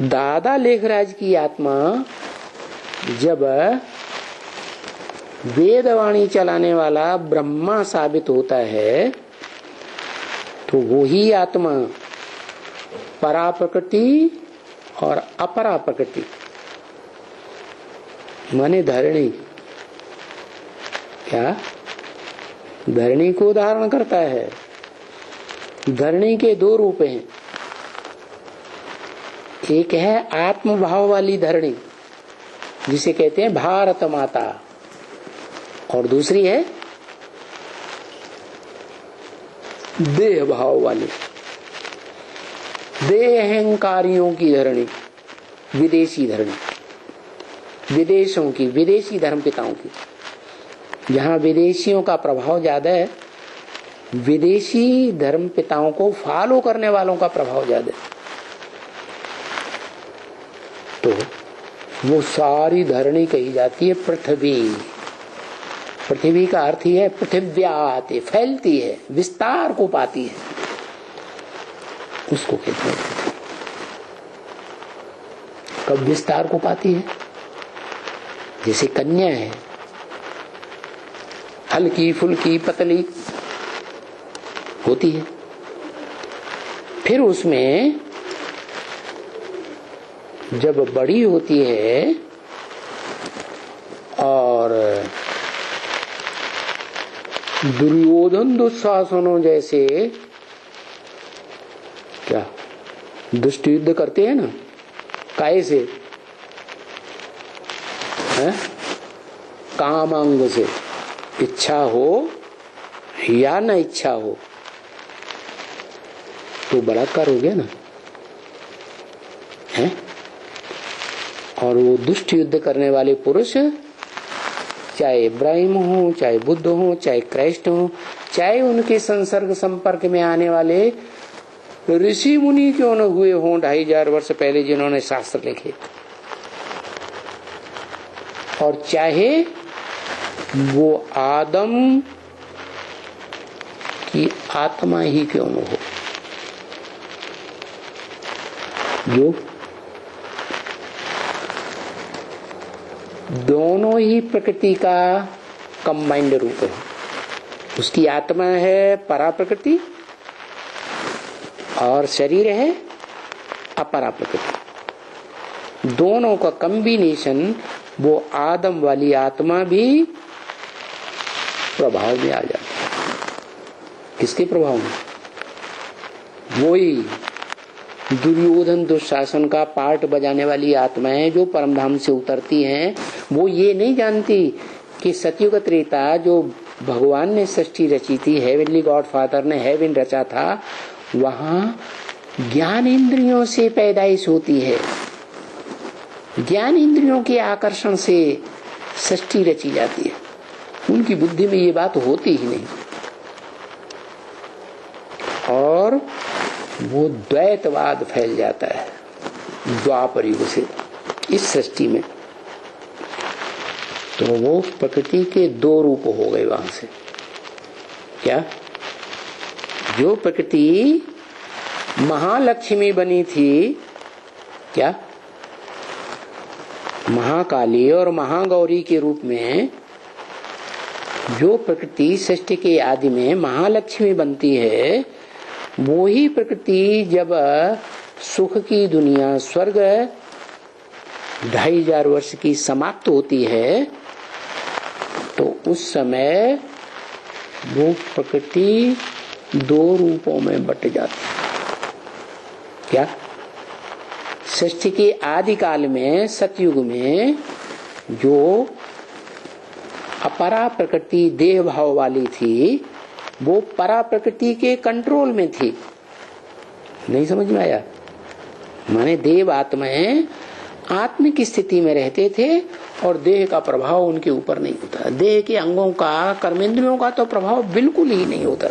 दादा लेखराज की आत्मा जब वेदवाणी चलाने वाला ब्रह्मा साबित होता है तो वही आत्मा परा प्रकृति और अपरा प्रकृति माने धरणी, क्या धरणी को धारण करता है। धरणी के दो रूप हैं, एक है आत्म भाव वाली धरणी जिसे कहते हैं भारत माता, और दूसरी है देह भाव वाली देह अहंकारियों की धरणी, विदेशी धरणी, विदेशों की, विदेशी धर्म पिताओं की, जहां विदेशियों का प्रभाव ज्यादा है, विदेशी धर्म पिताओं को फॉलो करने वालों का प्रभाव ज्यादा है। तो वो सारी धरणी कही जाती है पृथ्वी। पृथ्वी का अर्थ ही है पृथिव्यात, फैलती है, विस्तार को पाती है, उसको कहते हैं। कब विस्तार को पाती है? जैसे कन्या है, हल्की फुल्की पतली होती है, फिर उसमें जब बड़ी होती है और दुर्योधन दुशासनों जैसे क्या दुष्ट युद्ध करते हैं ना, काय से है? कामांग से, इच्छा हो या न इच्छा हो तो बलात्कार हो गया ना है। और वो दुष्ट युद्ध करने वाले पुरुष चाहे इब्राहिम हो, चाहे बुद्ध हो, चाहे क्राइस्ट हो, चाहे उनके संसर्ग संपर्क में आने वाले ऋषि मुनि क्यों न हुए हों 2500 वर्ष पहले जिन्होंने शास्त्र लिखे, और चाहे वो आदम की आत्मा ही क्यों न हो, जो दोनों ही प्रकृति का कंबाइंड रूप है। उसकी आत्मा है परा प्रकृति और शरीर है अपरा प्रकृति। दोनों का कॉम्बिनेशन, वो आदम वाली आत्मा भी प्रभाव में आ जाती है। किसके प्रभाव में? वही दुर्योधन दुशासन का पार्ट बजाने वाली आत्माएं जो परमधाम से उतरती हैं, वो ये नहीं जानती कि सतयुग त्रेता जो भगवान ने सृष्टि रची थी, हेवनली गॉड फादर ने हेवन रचा था, वहां ज्ञान इंद्रियों से पैदाइश होती है, ज्ञान इंद्रियों के आकर्षण से सृष्टि रची जाती है। उनकी बुद्धि में ये बात होती ही नहीं, और वो द्वैतवाद फैल जाता है द्वापर युग से इस सृष्टि में। तो वो प्रकृति के दो रूप हो गए वहां से। क्या? जो प्रकृति महालक्ष्मी बनी थी, क्या महाकाली और महागौरी के रूप में जो प्रकृति सृष्टि के आदि में महालक्ष्मी बनती है, वो ही प्रकृति जब सुख की दुनिया स्वर्ग 2500 वर्ष की समाप्त होती है, तो उस समय वो प्रकृति दो रूपों में बट जाती है। क्या? सृष्टि के आदि काल में सतयुग में जो अपरा प्रकृति देह भाव वाली थी, वो परा प्रकृति के कंट्रोल में थी। नहीं समझ में आया? माने देव आत्माएं आत्मिक स्थिति में रहते थे और देह का प्रभाव उनके ऊपर नहीं होता। देह के अंगों का, कर्मेंद्रियों का तो प्रभाव बिल्कुल ही नहीं होता।